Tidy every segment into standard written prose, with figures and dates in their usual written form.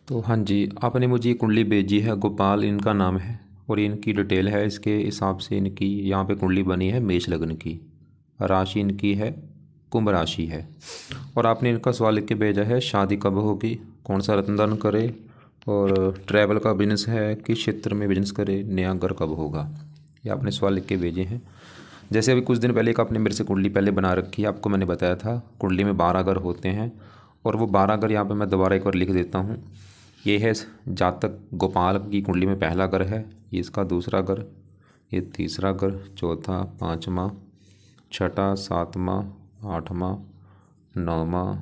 तो हाँ जी, आपने मुझे ये कुंडली भेजी है। गोपाल इनका नाम है और ये इनकी डिटेल है। इसके हिसाब से इनकी यहाँ पे कुंडली बनी है मेष लग्न की। राशि इनकी है कुंभ राशि है। और आपने इनका सवाल लिख के भेजा है, शादी कब होगी, कौन सा रत्न दान करे, और ट्रैवल का बिजनेस है, किस क्षेत्र में बिजनेस करे, नया घर कब होगा। ये आपने सवाल लिख के भेजे हैं। जैसे अभी कुछ दिन पहले एक आपने मेरे से कुंडली पहले बना रखी है, आपको मैंने बताया था कुंडली में 12 घर होते हैं। और वो 12 घर यहाँ पे मैं दोबारा एक बार लिख देता हूँ। ये है जातक गोपाल की कुंडली में पहला घर है, ये इसका दूसरा घर, ये तीसरा घर, चौथा, पाँचवा, छठा, सातवां, आठवां, नौवां,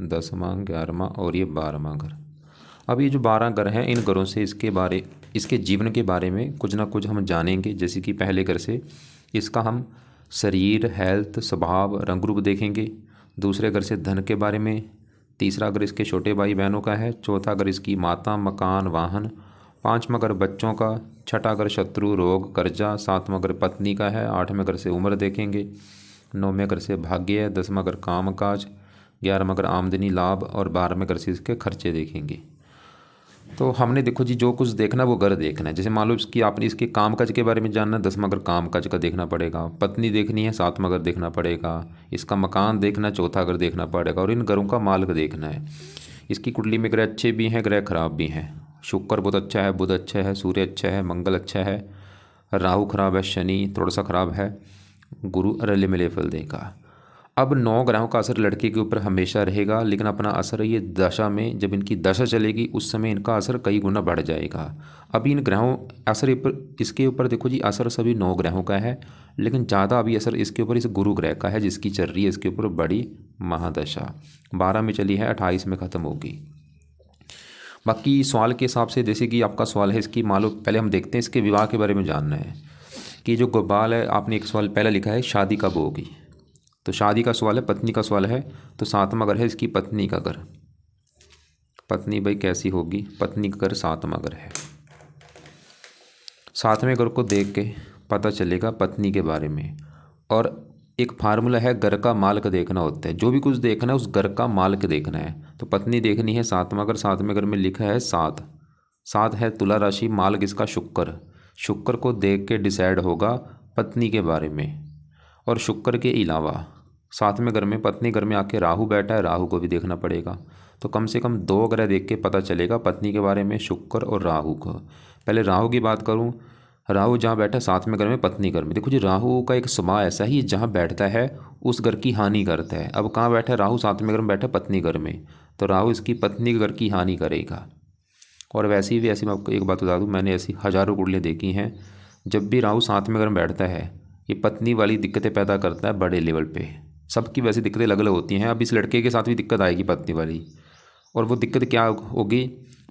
10वां, 11वां और ये 12वां घर। अब ये जो 12 घर हैं, इन घरों से इसके जीवन के बारे में कुछ ना कुछ हम जानेंगे। जैसे कि पहले घर से इसका हम शरीर, हेल्थ, स्वभाव, रंग रूप देखेंगे। दूसरे घर से धन के बारे में। तीसरा घर इसके छोटे भाई बहनों का है। चौथा घर इसकी माता, मकान, वाहन। पाँचवां घर बच्चों का। छठा घर शत्रु, रोग, कर्जा। सातवां घर पत्नी का है। आठवें घर से उम्र देखेंगे। नौवें घर से भाग्य है। 10वां घर काम काज। 11वां घर आमदनी लाभ और 12वें घर से इसके खर्चे देखेंगे। तो हमने देखो जी, जो कुछ देखना वो घर देखना है। जैसे मान लो इसकी आपने इसके काम काज के बारे में जानना है, 10वां घर काम काज का देखना पड़ेगा। पत्नी देखनी है, 7वां घर देखना पड़ेगा। इसका मकान देखना, चौथा घर देखना पड़ेगा। और इन घरों का मालिक देखना है। इसकी कुंडली में ग्रह अच्छे भी हैं, ग्रह खराब भी हैं। शुक्र बहुत अच्छा है, बुध अच्छा है, सूर्य अच्छा है, मंगल अच्छा है, राहु खराब है, शनि थोड़ा सा खराब है, गुरु रले मिले फल देगा। अब 9 ग्रहों का असर लड़के के ऊपर हमेशा रहेगा, लेकिन अपना असर ये दशा में, जब इनकी दशा चलेगी उस समय इनका असर कई गुना बढ़ जाएगा। अभी इन ग्रहों असर इसके ऊपर देखो जी, असर सभी 9 ग्रहों का है, लेकिन ज़्यादा अभी असर इसके ऊपर इस गुरु ग्रह का है, जिसकी चल रही है इसके ऊपर बड़ी महादशा। 12 में चली है, 28 में ख़त्म होगी। बाकी सवाल के हिसाब से, जैसे कि आपका सवाल है इसकी, मान लो पहले हम देखते हैं इसके विवाह के बारे में जानना है कि जो गोपाल है, आपने एक सवाल पहला लिखा है शादी कब होगी। तो शादी का सवाल है, पत्नी का सवाल है। तो 7वां घर है इसकी पत्नी का घर। पत्नी भाई कैसी होगी, पत्नी का घर 7वां घर है। 7वें घर को देख के पता चलेगा पत्नी के बारे में। और एक फार्मूला है, घर का मालिक देखना होता है। जो भी कुछ देखना है उस घर का मालिक देखना है। तो पत्नी देखनी है 7वां घर। 7वें घर में लिखा है 7। 7 है तुला राशि, मालिक इसका शुक्र। शुक्र को देख के डिसाइड होगा पत्नी के बारे में। और शुक्र के अलावा 7वें घर में, पत्नी घर में आके राहु बैठा है, राहु को भी देखना पड़ेगा। तो कम से कम 2 ग्रह देख के पता चलेगा पत्नी के बारे में, शुक्र और राहु को। पहले राहु की बात करूं, राहु जहाँ बैठा 7वें घर में, पत्नी घर में। देखो जी, राहु का एक स्वभाव ऐसा ही, जहाँ बैठता है उस घर की हानि करता है। अब कहाँ बैठा है राहु, 7वें घर में बैठा, पत्नी घर में। तो राहु इसकी पत्नी के घर की हानि करेगा। और वैसे भी, ऐसी मैं आपको एक बात बता दूँ, मैंने ऐसी हज़ारों कुंडलियाँ देखी हैं। जब भी राहु 7वें घर में बैठता है, ये पत्नी वाली दिक्कतें पैदा करता है बड़े लेवल पे। सबकी वैसी दिक्कतें अलग अलग होती हैं। अब इस लड़के के साथ भी दिक्कत आएगी पत्नी वाली। और वो दिक्कत क्या होगी,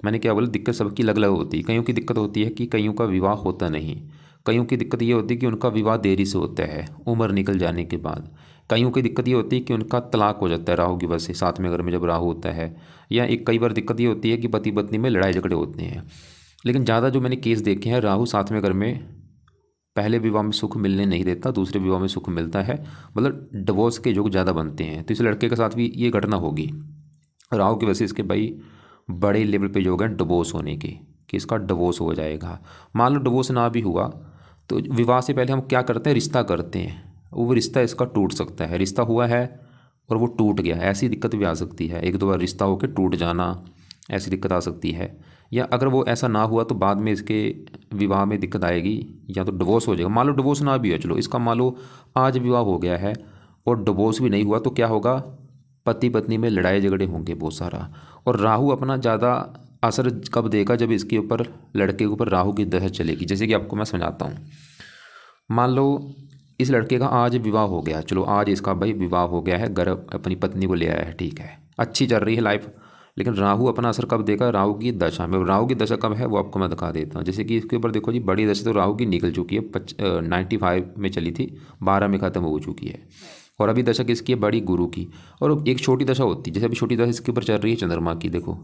मैंने क्या बोला, दिक्कत सबकी अलग अलग होती है। कईयों की दिक्कत होती है कि कईयों का विवाह होता नहीं। कईयों की दिक्कत ये होती है कि उनका विवाह देरी से होता है, उम्र निकल जाने के बाद। कईयों की दिक्कत ये होती है कि उनका तलाक हो जाता है राहु की वजह से, 7वें घर में जब राहु होता है। या एक कई बार दिक्कत ये होती है कि पति पत्नी में लड़ाई झगड़े होते हैं। लेकिन ज़्यादा जो मैंने केस देखे हैं, राहु 7वें घर में पहले विवाह में सुख मिलने नहीं देता, दूसरे विवाह में सुख मिलता है। मतलब डिवोर्स के योग ज़्यादा बनते हैं। तो इस लड़के के साथ भी ये घटना होगी। राहु की वजह से इसके भाई बड़े लेवल पे योग है डिवोर्स होने के, कि इसका डिवोर्स हो जाएगा। मान लो डिवोर्स ना भी हुआ तो विवाह से पहले हम क्या करते हैं, रिश्ता करते हैं। वो रिश्ता इसका टूट सकता है। रिश्ता हुआ है और वो टूट गया, ऐसी दिक्कत भी आ सकती है। 1-2 बार रिश्ता होकर टूट जाना, ऐसी दिक्कत आ सकती है। या अगर वो ऐसा ना हुआ तो बाद में इसके विवाह में दिक्कत आएगी, या तो डिवोर्स हो जाएगा। मान लो डिवोर्स ना भी हो, चलो इसका मान लो आज विवाह हो गया है और डिवोर्स भी नहीं हुआ, तो क्या होगा, पति पत्नी में लड़ाई झगड़े होंगे बहुत सारा। और राहु अपना ज़्यादा असर कब देगा, जब इसके ऊपर, लड़के के ऊपर राहु की दशा चलेगी। जैसे कि आपको मैं समझाता हूँ। मान लो इस लड़के का आज विवाह हो गया, चलो आज इसका भाई विवाह हो गया है, घर अपनी पत्नी को ले आया है, ठीक है, अच्छी चल रही है लाइफ। लेकिन राहु अपना असर कब देगा, राहु की दशा में। राहु की दशा कब है वो आपको मैं दिखा देता हूँ। जैसे कि इसके ऊपर देखो जी, बड़ी दशा तो राहु की निकल चुकी है, 95 में चली थी, 12 में ख़त्म हो चुकी है। और अभी दशा किसकी है, बड़ी गुरु की। और एक छोटी दशा होती है, जैसे अभी छोटी दशा इसके ऊपर चल रही है चंद्रमा की, देखो।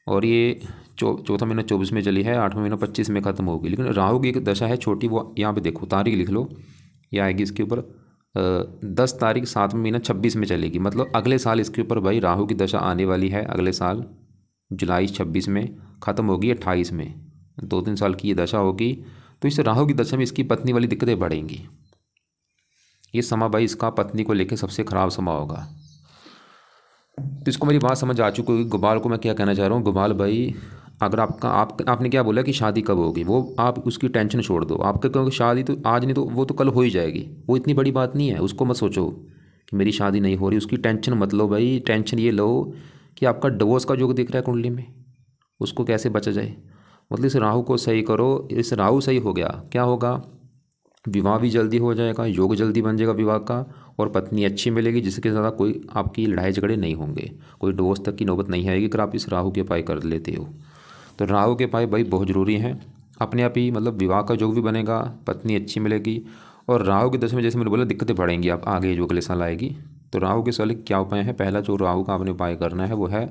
और ये चौथा महीना 24 में चली है, 8वां महीना 25 में ख़त्म होगी। लेकिन राहु की एक दशा है छोटी, वो यहाँ पे देखो, तारीख लिख लो, ये आएगी इसके ऊपर 10 तारीख 7वां महीना 26 में चलेगी। मतलब अगले साल इसके ऊपर भाई राहु की दशा आने वाली है, अगले साल जुलाई 26 में, ख़त्म होगी 28 में, 2-3 साल की ये दशा होगी। तो इस राहु की दशा में इसकी पत्नी वाली दिक्कतें बढ़ेंगी। ये समय भाई इसका पत्नी को लेकर सबसे ख़राब समय होगा। तो इसको मेरी बात समझ आ चुकी होगी। गोपाल को मैं क्या कहना चाह रहा हूँ, गोपाल भाई अगर आपने क्या बोला कि शादी कब होगी, वो आप उसकी टेंशन छोड़ दो। आपके क्योंकि शादी तो आज नहीं तो वो तो कल हो ही जाएगी, वो इतनी बड़ी बात नहीं है। उसको मत सोचो कि मेरी शादी नहीं हो रही, उसकी टेंशन मत लो भाई। टेंशन ये लो कि आपका डिवोर्स का योग दिख रहा है कुंडली में, उसको कैसे बचा जाए। मतलब इस राहु को सही करो। इस राहु सही हो गया, क्या होगा, विवाह भी जल्दी हो जाएगा, योग जल्दी बन जाएगा विवाह का, और पत्नी अच्छी मिलेगी जिसके ज़्यादा कोई आपकी लड़ाई झगड़े नहीं होंगे, कोई डिवोर्स तक की नौबत नहीं आएगी अगर आप इस राहु के उपाय कर लेते हो। तो राहु के उपाय भाई बहुत ज़रूरी हैं। अपने आप ही मतलब विवाह का योग भी बनेगा, पत्नी अच्छी मिलेगी। और राहु की दशा में जैसे मैंने बोला दिक्कतें बढ़ेंगी आप आगे जो अगले साल आएगी। तो राहु के साल क्या उपाय है, पहला जो राहु का आपने उपाय करना है वो है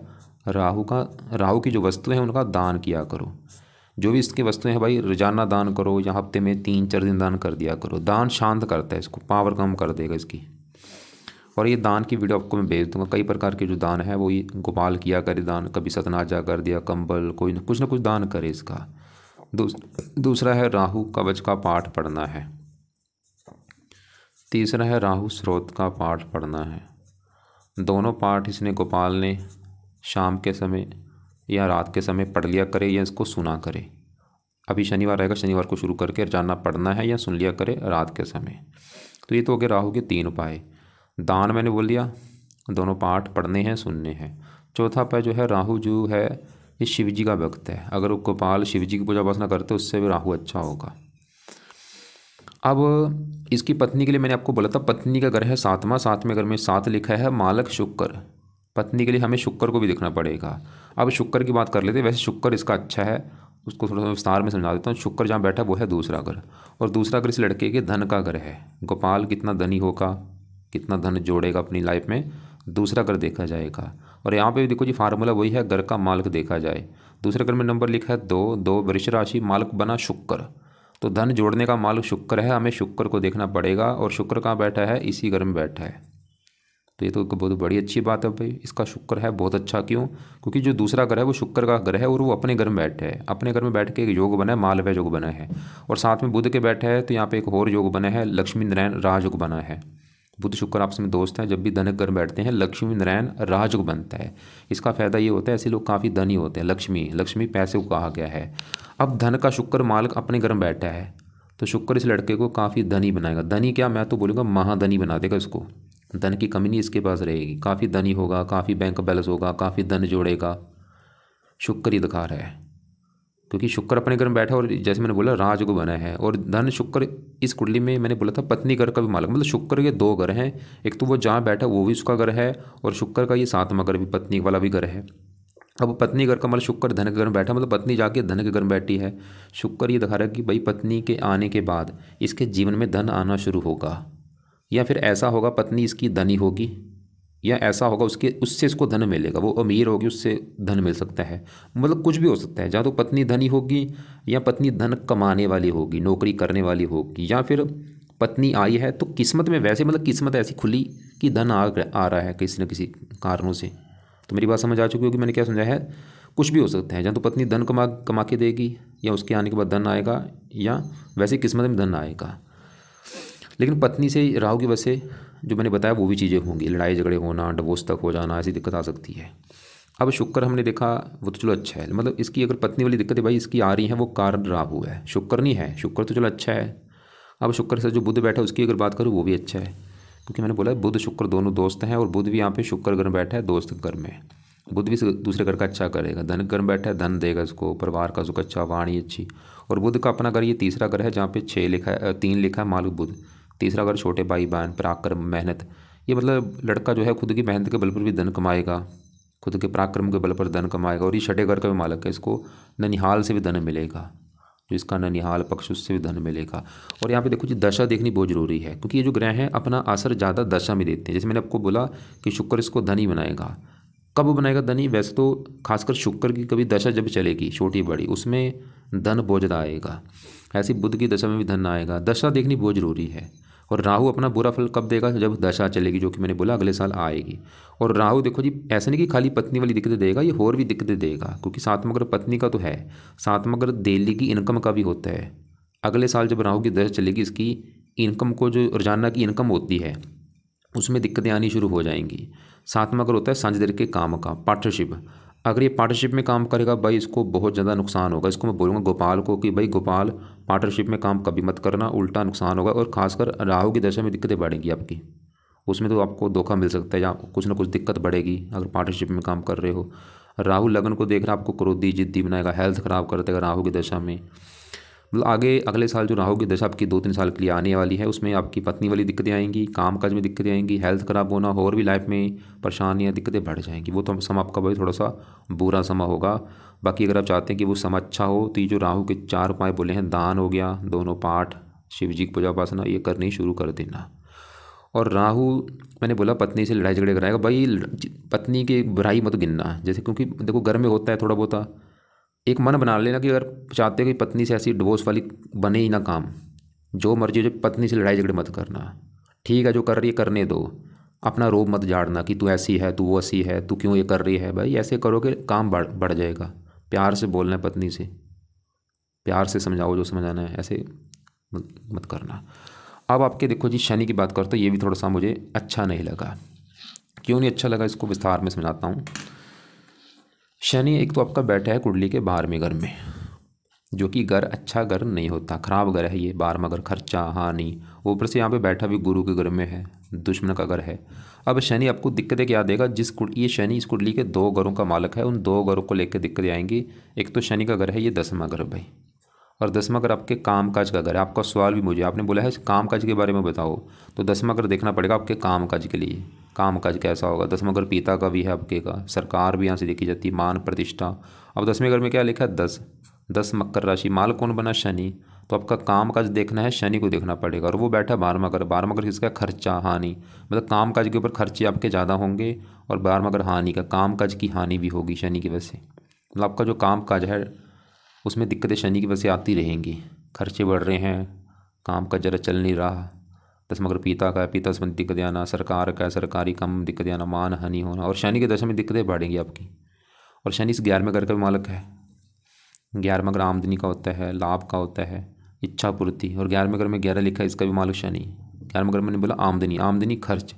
राहु की जो वस्तु है उनका दान किया करो। जो भी इसकी वस्तुएं हैं भाई रोजाना दान करो, या हफ्ते में 3-4 दिन दान कर दिया करो। दान शांत करता है, इसको पावर कम कर देगा इसकी। और ये दान की वीडियो आपको मैं भेज दूंगा। कई प्रकार के जो दान है वो ये गोपाल किया करे दान, कभी सतनाजा कर दिया, कंबल, कोई कुछ ना कुछ दान करे इसका। दूसरा है राहु कवच का पाठ पढ़ना है। तीसरा है राहु स्रोत का पाठ पढ़ना है। दोनों पाठ इसने गोपाल ने शाम के समय या रात के समय पढ़ लिया करे या इसको सुना करे। अभी शनिवार आएगा, शनिवार को शुरू करके रोजाना पढ़ना है या सुन लिया करे रात के समय। तो ये तो हो गए राहु के 3 उपाय। दान मैंने बोल दिया, दोनों पाठ पढ़ने हैं सुनने हैं। चौथा उपाय जो है, राहु जो है ये शिव जी का भक्त है। अगर वो गोपाल शिव जी की पूजा उपासना करते उससे भी राहु अच्छा होगा। अब इसकी पत्नी के लिए मैंने आपको बोला था पत्नी का घर है 7वां, 7वें घर में 7 लिखा है, मालक शुक्र। पत्नी के लिए हमें शुक्र को भी देखना पड़ेगा। अब शुक्र की बात कर लेते हैं। वैसे शुक्र इसका अच्छा है, उसको थोड़ा सा विस्तार में समझा देता हूँ। शुक्र जहाँ बैठा वो है दूसरा घर, और दूसरा घर इस लड़के के धन का घर है। गोपाल कितना धनी होगा, कितना धन जोड़ेगा अपनी लाइफ में, दूसरा घर देखा जाएगा। और यहाँ पे भी देखो जी फार्मूला वही है, घर का मालिक देखा जाए। दूसरे घर में नंबर लिखा है 2 वृष राशि, मालिक बना शुक्र। तो धन जोड़ने का मालिक शुक्र है, हमें शुक्र को देखना पड़ेगा। और शुक्र कहाँ बैठा है, इसी घर में बैठा है। तो ये तो बहुत बड़ी अच्छी बात है भाई, इसका शुक्र है बहुत अच्छा। क्यों, क्योंकि जो दूसरा घर है वो शुक्र का घर है, और वो अपने घर में बैठे है। अपने घर में बैठ के एक योग बना है, मालव्य योग बना है, और साथ में बुध के बैठा है। तो यहाँ पे एक और योग बना है, लक्ष्मी नारायण राजयोग बना है। बुध शुक्र आपस में दोस्त हैं, जब भी धन घर बैठते हैं लक्ष्मी नारायण राजयोग बनता है। इसका फायदा ये होता है, ऐसे लोग काफ़ी धनी होते हैं। लक्ष्मी पैसे को कहा गया है। अब धन का शुक्र मालिक अपने घर में बैठा है, तो शुक्र इस लड़के को काफ़ी धनी बनाएगा। धनी क्या, मैं तो बोलूँगा महाधनी बना देगा इसको। धन की कमी नहीं इसके पास रहेगी, काफ़ी धनी होगा, काफ़ी बैंक बैलेंस होगा, काफ़ी धन जोड़ेगा। शुक्र ही दिखा रहा है, क्योंकि शुक्र अपने घर में बैठा और जैसे मैंने बोला राजयोग बना है। और धन शुक्र इस कुंडली में मैंने बोला था पत्नी घर का भी मालिक, मतलब शुक्र के 2 घर हैं। एक तो वो जहाँ बैठा वो भी उसका घर है, और शुक्र का ये 7वां घर भी पत्नी वाला भी घर है। अब पत्नी घर का मतलब शुक्र धन के घर में बैठा, मतलब पत्नी जाके धन के घर में बैठी है। शुक्र ये दिखा रहा है कि भाई पत्नी के आने के बाद इसके जीवन में धन आना शुरू होगा, या फिर ऐसा होगा पत्नी इसकी धनी होगी, या ऐसा होगा उससे इसको धन मिलेगा। वो अमीर होगी, उससे धन मिल सकता है, मतलब कुछ भी हो सकता है। जहाँ तो पत्नी धनी होगी, या पत्नी धन कमाने वाली होगी, नौकरी करने वाली होगी, या फिर पत्नी आई है तो किस्मत में वैसे मतलब किस्मत ऐसी खुली कि धन आ रहा है किसी न किसी कारणों से। तो मेरी बात समझ आ चुकी होगी मैंने क्या समझाया है। कुछ भी हो सकता है, जहाँ तो पत्नी धन कमा के देगी, या उसके आने के बाद धन आएगा, या वैसे किस्मत में धन आएगा। लेकिन पत्नी से राहु की वजह से जो मैंने बताया वो भी चीज़ें होंगी, लड़ाई झगड़े होना, डिवोर्स तक हो जाना, ऐसी दिक्कत आ सकती है। अब शुक्र हमने देखा वो तो चलो अच्छा है, मतलब इसकी अगर पत्नी वाली दिक्कत है भाई इसकी आ रही है, वो कारण राहु है, शुक्र नहीं है। शुक्र तो चलो अच्छा है। अब शुक्र से जो बुध बैठा है उसकी अगर बात करूँ वो भी अच्छा है, क्योंकि मैंने बोला बुध शुक्र दोनों दोस्त हैं, और बुध भी यहाँ पे शुक्र घर में बैठा है दोस्त घर में। बुध भी दूसरे घर का अच्छा करेगा, धन घर में बैठा है धन देगा इसको, परिवार का सुख अच्छा, वाणी अच्छी। और बुध का अपना घर ये तीसरा घर है, जहाँ पे 6 लिखा है, 3 लिखा है मालिक बुध। तीसरा घर छोटे भाई बहन, पराक्रम, मेहनत। ये मतलब लड़का जो है खुद की मेहनत के बल पर भी धन कमाएगा, खुद के पराक्रम के बल पर धन कमाएगा। और ये छठे घर का भी मालिक है, इसको ननिहाल से भी धन मिलेगा, जो इसका ननिहाल पक्ष उससे भी धन मिलेगा। और यहाँ पे देखो जी दशा देखनी बहुत जरूरी है, क्योंकि ये जो ग्रह हैं अपना असर ज़्यादा दशा में देते हैं। जैसे मैंने आपको बोला कि शुक्र इसको धनी बनाएगा। कब बनाएगा धनी, वैसे तो खासकर शुक्र की कभी दशा जब चलेगी छोटी बड़ी, उसमें धन बहुत ज़्यादा आएगा। ऐसी बुध की दशा में भी धन आएगा। दशा देखनी बहुत ज़रूरी है। और राहु अपना बुरा फल कब देगा? जब दशा चलेगी, जो कि मैंने बोला अगले साल आएगी। और राहु देखो जी, ऐसा नहीं कि खाली पत्नी वाली दिक्कतें देगा, ये और भी दिक्कतें देगा, क्योंकि सातवां घर पत्नी का तो है, सातवां घर डेली की इनकम का भी होता है। अगले साल जब राहु की दशा चलेगी, इसकी इनकम को, जो रोजाना की इनकम होती है, उसमें दिक्कतें आनी शुरू हो जाएंगी। सातवां घर होता है साझेदारी के काम का, पार्टनरशिप। अगर ये पार्टनरशिप में काम करेगा भाई, इसको बहुत ज़्यादा नुकसान होगा। इसको मैं बोलूँगा गोपाल को कि भाई गोपाल, पार्टनरशिप में काम कभी मत करना, उल्टा नुकसान होगा। और खासकर राहु की दशा में दिक्कतें बढ़ेंगी आपकी, उसमें तो आपको धोखा मिल सकता है या कुछ ना कुछ दिक्कत बढ़ेगी अगर पार्टनरशिप में काम कर रहे हो। राहु लगन को देख रहा है, आपको क्रोधी जिद्दी बनाएगा, हेल्थ खराब कर देगा राहु की दशा में। मतलब आगे अगले साल जो राहु की दशा आपकी 2-3 साल के लिए आने वाली है, उसमें आपकी पत्नी वाली दिक्कतें आएंगी, काम काज में दिक्कतें आएंगी, हेल्थ खराब होना, और भी लाइफ में परेशानियाँ दिक्कतें बढ़ जाएंगी। वो तो समय आपका भाई थोड़ा सा बुरा समय होगा। बाकी अगर आप चाहते हैं कि वो समय अच्छा हो, तो ये जो राहु के 4 उपाय बोले हैं, दान हो गया, दोनों पाठ, शिव जी की पूजा उपासना, ये करनी शुरू कर देना। और राहु मैंने बोला पत्नी से लड़ाई झगड़े कराएगा भाई, पत्नी की बुराई मत गिनना, जैसे क्योंकि देखो घर में होता है थोड़ा बहुत, एक मन बना लेना कि अगर चाहते हो कि पत्नी से ऐसी डिवोर्स वाली बने ही ना काम, जो मर्जी हो, जो पत्नी से लड़ाई झगड़े मत करना। ठीक है, जो कर रही है करने दो, अपना रोब मत झाड़ना कि तू ऐसी है, तू वो ऐसी है, तू क्यों ये कर रही है। भाई ऐसे करोगे काम बढ़ जाएगा। प्यार से बोलना है पत्नी से, प्यार से समझाओ जो समझाना है, ऐसे मत करना। अब आपके देखो जी, शनि की बात करते तो ये भी थोड़ा सा मुझे अच्छा नहीं लगा। क्यों नहीं अच्छा लगा, इसको विस्तार में समझाता हूँ। शनि एक तो आपका बैठा है कुंडली के 12वें घर में, जो कि घर अच्छा घर नहीं होता, खराब घर है ये 12वां घर, खर्चा हानि। ऊपर से यहाँ पे बैठा भी गुरु के घर में है, दुश्मन का घर है। अब शनि आपको दिक्कतें क्या देगा? ये शनि इस कुंडली के 2 घरों का मालिक है, उन 2 घरों को लेकर दिक्कतें आएंगी। एक तो शनि का घर है ये 10वां घर भाई, और 10वां घर आपके काम काज का घर है। आपका सवाल भी मुझे आपने बोला है काम काज के बारे में बताओ, तो 10वां घर देखना पड़ेगा आपके काम काज के लिए, काम काज कैसा होगा। 10वां घर पिता का भी है आपके का, सरकार भी यहाँ से देखी जाती है, मान प्रतिष्ठा। अब 10वें घर में क्या लिखा है? 10 मकर राशि, माल कौन बना? शनि। तो आपका काम काज देखना है, शनि को देखना पड़ेगा। और वो बैठा 12वां घर, 12वां घर किसका? खर्चा हानि, मतलब काम काज के ऊपर खर्चे आपके ज़्यादा होंगे। और 12वां घर हानि का, काम काज की हानि भी होगी शनि की वजह से। मतलब आपका जो काम काज है उसमें दिक्कतें शनि की वजह से आती रहेंगी, खर्चे बढ़ रहे हैं, काम का जरा चल नहीं रहा। 10वां घर पिता का है, पिता संबंधी दिक्कतें आना, सरकार का है, सरकारी कम दिक्कतें आना, मान हानि होना। और शनि की दशा में दिक्कतें बढ़ेंगी आपकी। और शनि इस 11वें घर का भी मालिक है। 11वां घर आमदनी का होता है, लाभ का होता है, इच्छा पूर्ति। और 11वें घर में 11 लिखा है, इसका भी मालिक शनि। 11वें घर मैंने बोला आमदनी, आमदनी खर्च,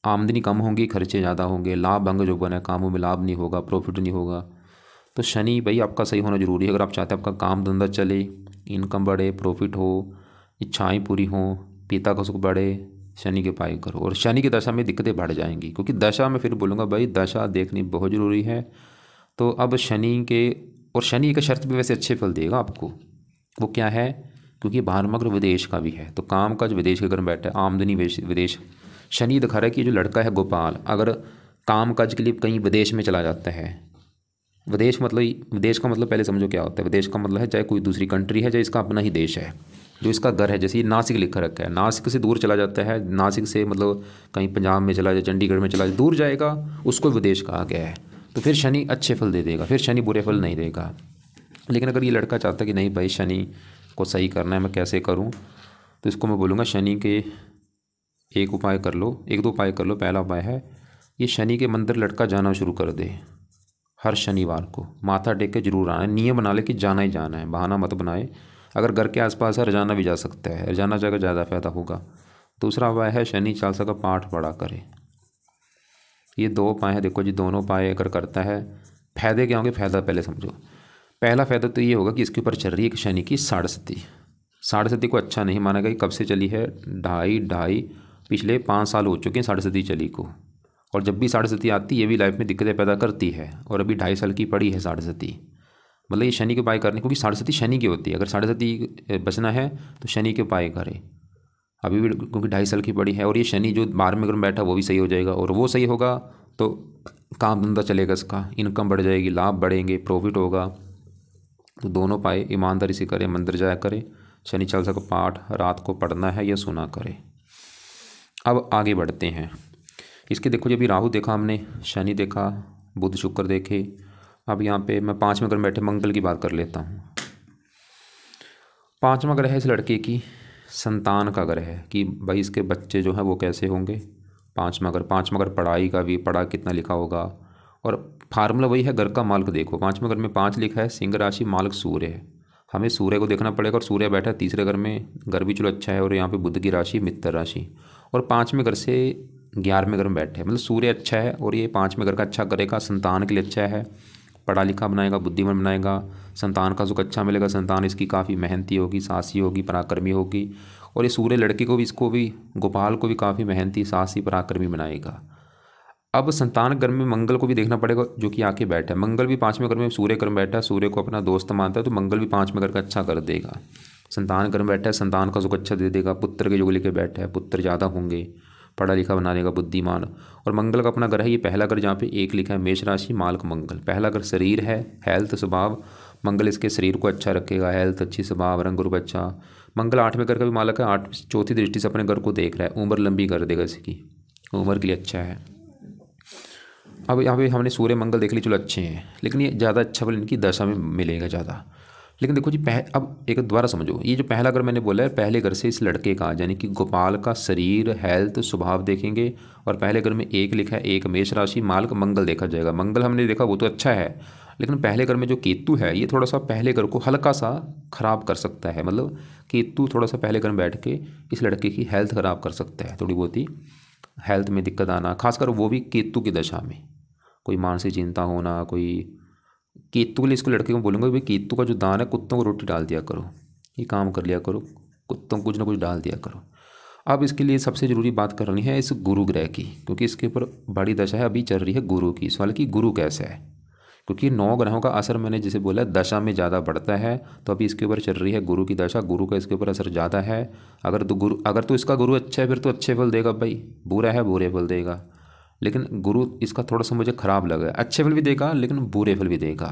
आमदनी कम होंगी, खर्चे ज़्यादा होंगे, लाभ भंग जो बना है, कामों में लाभ नहीं होगा, प्रॉफिट नहीं होगा। तो शनि भाई आपका सही होना जरूरी है। अगर आप चाहते हैं आपका काम धंधा चले, इनकम बढ़े, प्रॉफिट हो, इच्छाएं पूरी हों, पिता का सुख बढ़े, शनि के उपाय करो। और शनि की दशा में दिक्कतें बढ़ जाएंगी, क्योंकि दशा में फिर बोलूँगा भाई दशा देखनी बहुत ज़रूरी है। तो अब शनि के, और शनि एक शर्त भी वैसे अच्छे फल देगा आपको, वो क्या है? क्योंकि 12वां घर विदेश का भी है, तो काम काज विदेश के घर में बैठा है, आमदनी विदेश। शनि दिखा रहा है कि जो लड़का है गोपाल, अगर काम काज के लिए कहीं विदेश में चला जाता है, विदेश मतलब, विदेश का मतलब पहले समझो क्या होता है। विदेश का मतलब है चाहे कोई दूसरी कंट्री है, चाहे इसका अपना ही देश है, जो इसका घर है। जैसे ये नासिक लिखा रखा है, नासिक से दूर चला जाता है, नासिक से मतलब कहीं पंजाब में चला जाए, चंडीगढ़ में चला जाए, दूर जाएगा, उसको विदेश कहा गया है। तो फिर शनि अच्छे फल दे देगा, फिर शनि बुरे फल नहीं देगा। लेकिन अगर ये लड़का चाहता है कि नहीं भाई शनि को सही करना है, मैं कैसे करूँ, तो इसको मैं बोलूँगा शनि के एक उपाय कर लो, 1-2 उपाय कर लो। पहला उपाय है ये शनि के मंदिर लड़का जाना शुरू कर दे। हर शनिवार को माथा टेक के जरूर आना है, नियम बना ले कि जाना ही जाना है, बहाना मत बनाए। अगर घर के आसपास है रोजाना भी जा सकता है, रोजाना जाकर ज़्यादा फायदा होगा। दूसरा उपाय है शनि चालीसा का पाठ पढ़ा करे। ये 2 उपाय हैं। देखो जी, दोनों उपाय अगर करता है, फायदे क्या होंगे? फायदा पहले समझो। पहला फायदा तो ये होगा कि इसके ऊपर चल रही है कि शनि की साढ़े सती को अच्छा नहीं माना गया। कब से चली है? ढाई पिछले 5 साल हो चुके हैं साढ़े सती चली को। और जब भी साढ़े सती आती है ये भी लाइफ में दिक्कतें पैदा करती है। और अभी 2.5 साल की पड़ी है साढ़े सती, मतलब ये शनि के उपाय करने, क्योंकि साढ़े सती शनि की होती है। अगर साढ़े सती बचना है तो शनि के उपाय करे अभी भी, क्योंकि 2.5 साल की पड़ी है। और ये शनि जो 12वें घर में बैठा वो भी सही हो जाएगा, और वो सही होगा तो काम धंधा चलेगा, इसका इनकम बढ़ जाएगी, लाभ बढ़ेंगे, प्रॉफिट होगा। तो दोनों उपाय ईमानदारी से करें, मंदिर जाया करें, शनि चालीसा का पाठ रात को पढ़ना है या सुना करें। अब आगे बढ़ते हैं। इसके देखो जब भी राहु देखा हमने, शनि देखा, बुध शुक्र देखे। अब यहाँ पे मैं 5वें घर में बैठे मंगल की बात कर लेता हूँ। 5वां ग्रह है इस लड़के की संतान का घर है कि भाई इसके बच्चे जो हैं वो कैसे होंगे। पाँचवा घर पढ़ाई का भी, पढ़ा कितना लिखा होगा। और फार्मूला वही है घर का मालिक देखो, पाँचवें घर में 5 लिखा है, सिंह राशि, मालिक सूर्य है। हमें सूर्य को देखना पड़ेगा और सूर्य बैठा है तीसरे घर में, घर भी चलो अच्छा है। और यहाँ पे बुध की राशि मित्र राशि, और 5वें घर से 11वें घर में बैठे हैं, मतलब सूर्य अच्छा है और ये 5वें घर का अच्छा करेगा, संतान के लिए अच्छा है, पढ़ा लिखा बनाएगा, बुद्धिमान बनाएगा, संतान का सुख अच्छा मिलेगा, संतान इसकी काफ़ी मेहनती होगी, साहसी होगी, पराक्रमी होगी। और ये सूर्य लड़के को भी, इसको भी, गोपाल को भी काफ़ी मेहनती, साहसी, पराक्रमी बनाएगा। अब संतान घर में मंगल को भी देखना पड़ेगा जो कि आके बैठा है। मंगल भी 5वें घर में सूर्य घर में बैठा है, सूर्य को अपना दोस्त मानता है, तो मंगल भी 5वें घर का अच्छा कर देगा। संतान घर में बैठा है, संतान का सुख अच्छा दे देगा, पुत्र के योग लेके बैठा है, पुत्र ज़्यादा होंगे, पढ़ा लिखा बना देगा, बुद्धिमान। और मंगल का अपना घर है, ये पहला घर जहाँ पे 1 लिखा है, मेष राशि, मालिक मंगल। पहला घर शरीर है, हेल्थ, स्वभाव। मंगल इसके शरीर को अच्छा रखेगा, हेल्थ अच्छी, स्वभाव, रंग रूप अच्छा। मंगल 8वें घर का भी मालिक है, 4थी दृष्टि से अपने घर को देख रहा है, उम्र लंबी कर देगा इसकी, उम्र के लिए अच्छा है। अब यहाँ पे हमने सूर्य मंगल देख ली, चलो अच्छे हैं, लेकिन ये ज़्यादा अच्छा फल इनकी दशा में मिलेगा ज़्यादा। लेकिन देखो जी, अब एक दोबारा समझो, ये जो पहला घर मैंने बोला है, पहले घर से इस लड़के का यानी कि गोपाल का शरीर, हेल्थ, स्वभाव देखेंगे। और पहले घर में 1 लिखा है, 1 मेष राशि, मालिक मंगल देखा जाएगा। मंगल हमने देखा वो तो अच्छा है, लेकिन पहले घर में जो केतु है ये थोड़ा सा पहले घर को हल्का सा खराब कर सकता है। मतलब केतु थोड़ा सा पहले घर में बैठ के इस लड़के की हेल्थ खराब कर सकता है, थोड़ी बहुत ही हेल्थ में दिक्कत आना, खासकर वो भी केतु की दशा में, कोई मानसिक चिंता होना, कोई। केतु के लिए इसको लड़के को बोलूँगा भाई, केतु का जो दान है, कुत्तों को रोटी डाल दिया करो, ये काम कर लिया करो, कुत्तों को कुछ ना कुछ डाल दिया करो। अब इसके लिए सबसे ज़रूरी बात करनी है इस गुरु ग्रह की, क्योंकि इसके ऊपर बड़ी दशा है अभी चल रही है गुरु की। सवाल कि गुरु कैसा है, क्योंकि 9 ग्रहों का असर मैंने जैसे बोला दशा में ज़्यादा बढ़ता है, तो अभी इसके ऊपर चल रही है गुरु की दशा, गुरु का इसके ऊपर असर ज़्यादा है। अगर तो इसका गुरु अच्छा है फिर तो अच्छे फल देगा भाई, बुरा है बुरे फल देगा। लेकिन गुरु इसका थोड़ा सा मुझे ख़राब लगा है, अच्छे फल भी देगा लेकिन बुरे फल भी देगा,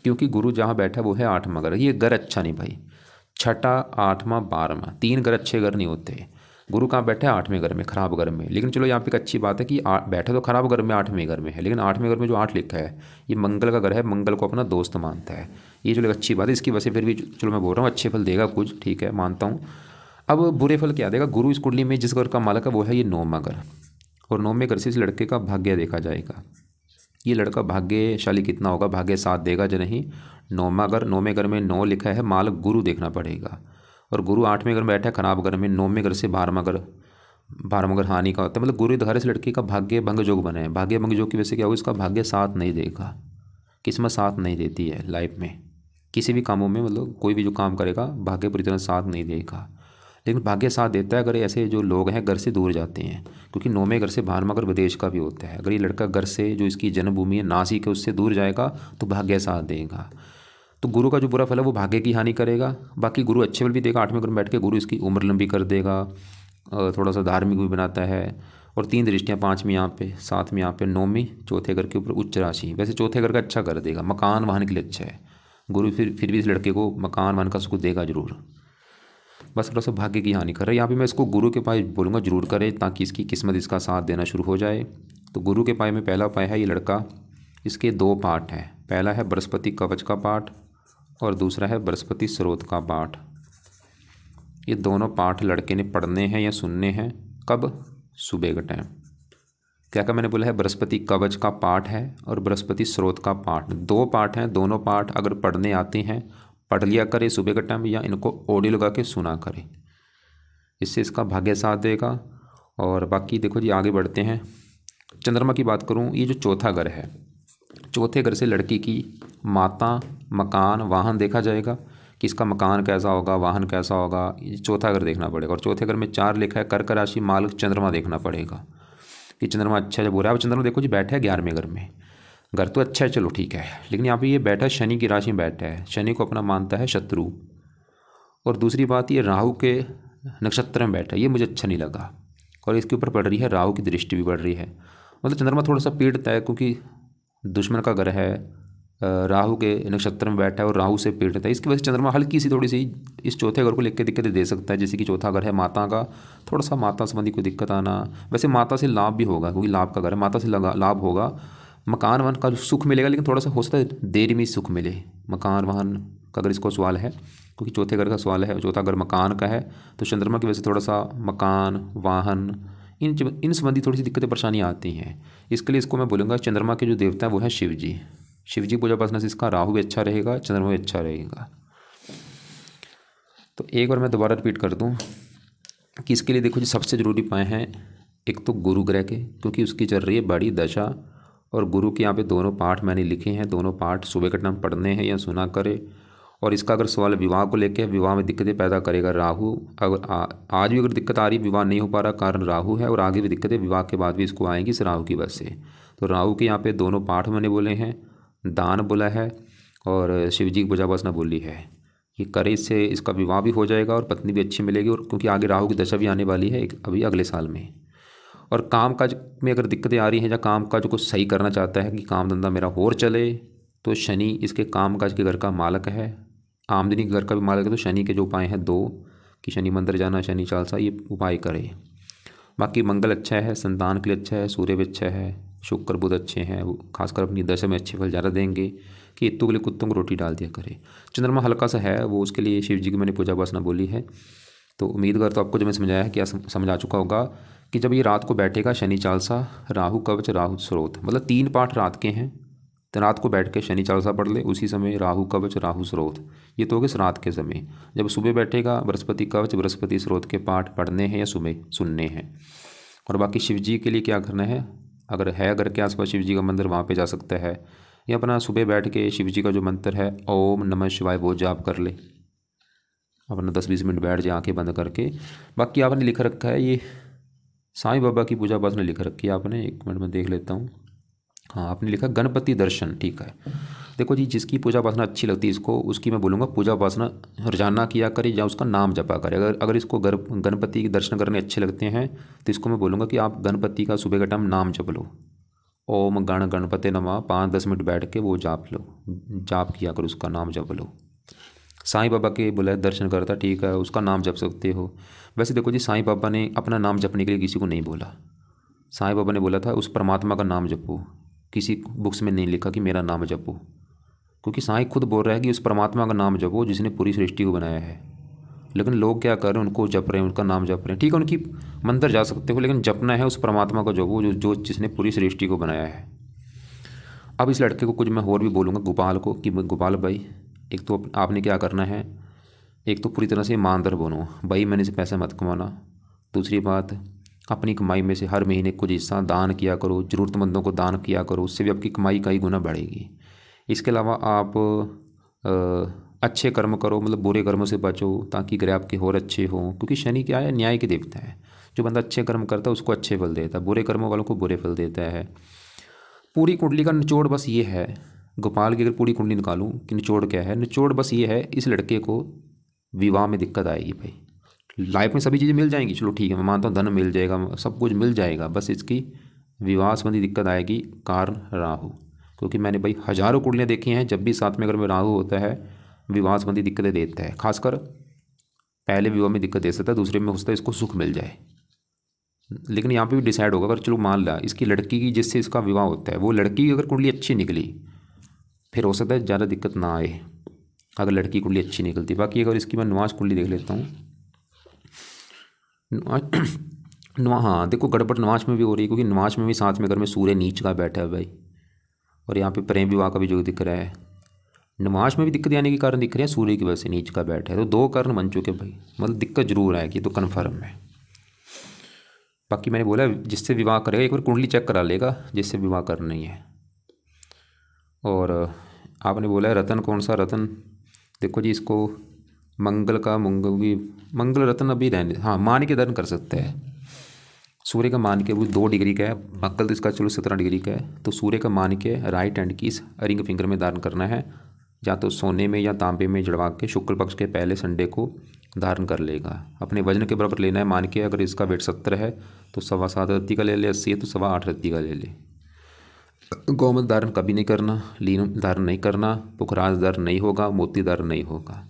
क्योंकि गुरु जहाँ बैठा है वो है 8वां घर। ये घर अच्छा नहीं भाई, 6ठा, 8वां, 12वां, 3 घर अच्छे घर नहीं होते। गुरु कहाँ बैठा है, 8वें घर में, खराब घर में। लेकिन चलो यहाँ पे एक अच्छी बात है कि बैठा तो खराब घर में, 8वें घर में है, लेकिन 8वें घर में जो 8 लिखा है ये मंगल का घर है, मंगल को अपना दोस्त मानता है। ये चलो अच्छी बात है, इसकी वजह से फिर भी चलो मैं बोल रहा हूँ अच्छे फल देगा कुछ, ठीक है, मानता हूँ। अब बुरे फल क्या देगा, गुरु इस कुंडली में जिस घर का मालिक है वो है ये 9वां घर, और 9वें घर से इस लड़के का भाग्य देखा जाएगा। ये लड़का भाग्यशाली कितना होगा, भाग्य साथ देगा या नहीं। 9वें घर में 9 लिखा है, मालिक गुरु देखना पड़ेगा। और गुरु 8वें घर में बैठा है खराब घर में, 9वें घर से 12वां घर हानि का होता है। मतलब गुरु धारे से लड़के का भाग्य भंग योग बने हैं, भाग्य भंग योग की वजह से क्या होगा, इसका भाग्य साथ नहीं देगा, किस्मत साथ नहीं देती है लाइफ में किसी भी कामों में। मतलब कोई भी जो काम करेगा भाग्य पूरी तरह साथ नहीं देगा, लेकिन भाग्य साथ देता है अगर ऐसे जो लोग हैं घर से दूर जाते हैं, क्योंकि 9वें घर से 12वां घर विदेश का भी होता है। अगर ये लड़का घर से जो इसकी जन्मभूमि है नासिक है उससे दूर जाएगा तो भाग्य साथ देगा। तो गुरु का जो बुरा फल है वो भाग्य की हानि करेगा, बाकी गुरु अच्छे फल भी देगा। 8वें घर में बैठ के गुरु इसकी उम्र लंबी कर देगा, थोड़ा सा धार्मिक भी बनाता है। और 3 दृष्टियाँ, 5वीं यहाँ पे, 7वीं यहाँ पे, 9वीं चौथे घर के ऊपर उच्च राशि। वैसे चौथे घर का अच्छा कर देगा, मकान वाहन के लिए अच्छा है गुरु, फिर भी इस लड़के को मकान वाहन का सुख देगा जरूर, बस थोड़ा सा भाग्य की हानि कर रहा है। यहाँ पे मैं इसको गुरु के पाए बोलूँगा जरूर करे, ताकि इसकी किस्मत इसका साथ देना शुरू हो जाए। तो गुरु के पाए में पहला पाया है ये लड़का, इसके 2 पाठ हैं, पहला है बृहस्पति कवच का पाठ और दूसरा है बृहस्पति स्रोत का पाठ। ये दोनों पाठ लड़के ने पढ़ने हैं या सुनने हैं, कब, सुबह का टाइम। क्या मैंने बोला है, बृहस्पति कवच का पाठ है और बृहस्पति स्रोत का पाठ, 2 पाठ हैं। दोनों पाठ अगर पढ़ने आते हैं पढ़ लिया करे सुबह का टाइम, या इनको ऑडियो लगा के सुना करे, इससे इसका भाग्य साथ देगा। और बाकी देखो जी आगे बढ़ते हैं। चंद्रमा की बात करूं, ये जो चौथा घर है, चौथे घर से लड़की की माता, मकान, वाहन देखा जाएगा कि इसका मकान कैसा होगा, वाहन कैसा होगा, ये चौथा घर देखना पड़ेगा। और चौथे घर में 4 लिखा है, कर्क राशि, मालिक चंद्रमा देखना पड़ेगा कि चंद्रमा अच्छा जब हो रहा है। अब चंद्रमा देखो जी बैठा है 11वें घर में, घर तो अच्छा है चलो ठीक है, लेकिन यहाँ पे ये बैठा शनि की राशि में बैठा है, शनि को अपना मानता है शत्रु। और दूसरी बात ये राहु के नक्षत्र में बैठा है, ये मुझे अच्छा नहीं लगा। और इसके ऊपर पड़ रही है राहु की दृष्टि भी पड़ रही है, मतलब चंद्रमा थोड़ा सा पीड़ित है, क्योंकि दुश्मन का घर है, राहु के नक्षत्र में बैठा है और राहु से पीड़ित है। इसकी वजह से चंद्रमा हल्की सी थोड़ी सी इस चौथे घर को लेकर दिक्कत दे सकता है, जैसे कि चौथा घर है माता का, थोड़ा सा माता संबंधी कोई दिक्कत आना। वैसे माता से लाभ भी होगा, क्योंकि लाभ का घर है, माता से लाभ होगा। मकान वाहन का सुख मिलेगा, लेकिन थोड़ा सा हो सकता है देरी में सुख मिले, मकान वाहन का अगर इसको सवाल है, क्योंकि चौथे घर का सवाल है, चौथा घर मकान का है, तो चंद्रमा की वजह से थोड़ा सा मकान, वाहन, इन संबंधी थोड़ी सी दिक्कतें परेशानियाँ आती हैं। इसके लिए इसको मैं बोलूँगा चंद्रमा के जो देवता हैं वो हैं शिव जी। शिव जी पूजा उपासना से इसका राहु भी अच्छा रहेगा, चंद्रमा भी अच्छा रहेगा। तो एक बार मैं दोबारा रिपीट कर दूँ कि इसके लिए देखो जी सबसे ज़रूरी उपाय हैं, एक तो गुरु ग्रह के, क्योंकि उसकी चल रही है बड़ी दशा, और गुरु के यहाँ पे दोनों पाठ मैंने लिखे हैं, दोनों पाठ सुबह के टाइम पढ़ने हैं या सुना करे। और इसका अगर सवाल विवाह को लेके, विवाह में दिक्कतें पैदा करेगा राहु। अगर आज भी अगर दिक्कत आ रही, विवाह नहीं हो पा रहा, कारण राहु है, और आगे भी दिक्कतें विवाह के बाद भी इसको आएंगी इस राहु की वजह से। तो राहु के यहाँ पे दोनों पाठ मैंने बोले हैं, दान बोला है और शिव जी की पूजा उपासना बोली है। ये करे, इससे इसका विवाह भी हो जाएगा और पत्नी भी अच्छी मिलेगी, और क्योंकि आगे राहु की दशा भी आने वाली है अभी अगले साल में। और काम काज में अगर दिक्कतें आ रही हैं या काम काज को सही करना चाहता है कि काम धंधा मेरा और चले, तो शनि इसके काम काज के घर का मालक है, आमदनी के घर का भी मालक है। तो शनि के जो उपाय हैं दो, कि शनि मंदिर जाना, शनि चालसा, ये उपाय करे। बाकी मंगल अच्छा है, संतान के लिए अच्छा है, सूर्य भी अच्छा है, शुक्र बुध अच्छे हैं, वो खासकर अपनी दशा में अच्छे फल ज़्यादा देंगे। कि इत्तों के लिए कुत्तों को रोटी डाल दिया करे। चंद्रमा हल्का सा है, वो उसके लिए शिव जी की मैंने पूजा उपासना बोली है। तो उम्मीद करता हूँ आपको जो मैं समझाया है क्या समझ आ चुका होगा, कि जब ये रात को बैठेगा शनि चालसा, राहु कवच, राहु स्रोत, मतलब 3 पाठ रात के हैं। तो रात को बैठ के शनि चालसा पढ़ ले, उसी समय राहु कवच, राहु स्रोत, ये तो हो गए रात के समय। जब सुबह बैठेगा बृहस्पति कवच, बृहस्पति स्रोत के पाठ पढ़ने हैं या सुबह सुनने हैं। और बाकी शिव जी के लिए क्या करना है, अगर है घर के आसपास शिव जी का मंदिर, वहाँ पे जा सकता है, या अपना सुबह बैठ के शिव जी का जो मंत्र है ओम नमः शिवाय वो जाप कर ले, अपना 10-20 मिनट बैठ जाए आंखें बंद करके। बाकी आपने लिख रखा है ये साईं बाबा की पूजा उपासना लिख रखी है आपने, 1 मिनट में देख लेता हूँ। हाँ, आपने लिखा गणपति दर्शन, ठीक है। देखो जी, जिसकी पूजा उपासना अच्छी लगती है इसको, उसकी मैं बोलूँगा पूजा उपासना रोजाना किया करे या उसका नाम जपा करे। अगर इसको गणपति के दर्शन करने अच्छे लगते हैं तो इसको मैं बोलूँगा कि आप गणपति का सुबह का टाइम नाम जप लो, ओम गण गणपति नमः, 5-10 मिनट बैठ के वो जाप लो, जाप किया करो, उसका नाम जप लो। साईं बाबा के बोला दर्शन करता, ठीक है, उसका नाम जप सकते हो। वैसे देखो जी, साईं बाबा ने अपना नाम जपने के लिए किसी को नहीं बोला। साईं बाबा ने बोला था उस परमात्मा का नाम जपो, किसी बुक्स में नहीं लिखा कि मेरा नाम जपो, क्योंकि साईं खुद बोल रहा है कि उस परमात्मा का नाम जपो जिसने पूरी सृष्टि को बनाया है। लेकिन लोग क्या कर रहे हैं, उनको जप रहे हैं, उनका नाम जप रहे हैं। ठीक है, उनकी मंदिर जा सकते हो, लेकिन जपना है उस परमात्मा का जपो जो जिसने पूरी सृष्टि को बनाया है। अब इस लड़के को कुछ मैं और भी बोलूँगा, गोपाल को, कि गोपाल भाई, एक तो आपने क्या करना है, एक तो पूरी तरह से ईमानदार बनो भाई, मैंने से पैसा मत कमाना। दूसरी बात, अपनी कमाई में से हर महीने कुछ हिस्सा दान किया करो, ज़रूरतमंदों को दान किया करो, उससे भी आपकी कमाई कई गुना बढ़ेगी। इसके अलावा आप अच्छे कर्म करो, मतलब बुरे कर्मों से बचो, ताकि ग्रह आपके और अच्छे हों, क्योंकि शनि क्या है, न्याय के देवता है। जो बंदा अच्छे कर्म करता है उसको अच्छे फल देता है, बुरे कर्मों वालों को बुरे फल देता है। पूरी कुंडली का निचोड़ बस ये है, गोपाल की अगर पूरी कुंडली निकालूं कि निचोड़ क्या है, निचोड़ बस ये है, इस लड़के को विवाह में दिक्कत आएगी भाई। लाइफ में सभी चीज़ें मिल जाएंगी, चलो ठीक है, मैं मानता हूँ धन मिल जाएगा, सब कुछ मिल जाएगा, बस इसकी विवाह संबंधी दिक्कत आएगी, कारण राहु। क्योंकि मैंने भाई हज़ारों कुंडलियाँ देखी हैं, जब भी साथ में अगर में राहु होता है विवाह संबंधी दिक्कतें देता है। खासकर पहले विवाह में दिक्कत दे सकता है, दूसरे में हो सकता है इसको सुख मिल जाए। लेकिन यहाँ पे भी डिसाइड होगा, अगर चलो मान ला इसकी लड़की की जिससे इसका विवाह होता है, वो लड़की की अगर कुंडली अच्छी निकली, फिर हो सकता है ज़्यादा दिक्कत ना आए, अगर लड़की कुंडली अच्छी निकलती। बाकी अगर इसकी मैं नवाज कुंडली देख लेता हूँ, हाँ देखो, गड़बड़ नवाज में भी हो रही है, क्योंकि नवाज में भी साथ में अगर में सूर्य नीच का बैठा है भाई, और यहाँ पे प्रेम विवाह का भी जो दिख रहा है, नमाज में भी दिक्कत आने के कारण दिख रहे हैं, सूर्य की वजह से नीच का बैठा है। तो 2 कारण बन चुके भाई, मतलब दिक्कत जरूर आएगी, तो कन्फर्म है। बाकी मैंने बोला जिससे विवाह करेगा एक बार कुंडली चेक करा लेगा, जिससे विवाह करना ही है। और आपने बोला है रतन कौन सा, रतन देखो जी, इसको मंगल का मंगल रतन अभी रहने, हाँ मान के दान कर सकते हैं। सूर्य का मान के वो 2 डिग्री का है, मंगल तो इसका चलो 17 डिग्री का है। तो सूर्य का मान के राइट हैंड की इस रिंग फिंगर में दान करना है, या तो सोने में या तांबे में जड़वा के शुक्ल पक्ष के पहले संडे को धारण कर लेगा। अपने वजन के बराबर लेना है मान के, अगर इसका वेट 70 है तो 7.25 रत्ती का ले ले, 80 है तो 8.25 रत्ती का ले ले। गौमूत्र धारण कभी नहीं करना, लीन धारण नहीं करना, पुखराज धारण नहीं होगा, मोती धारण नहीं होगा।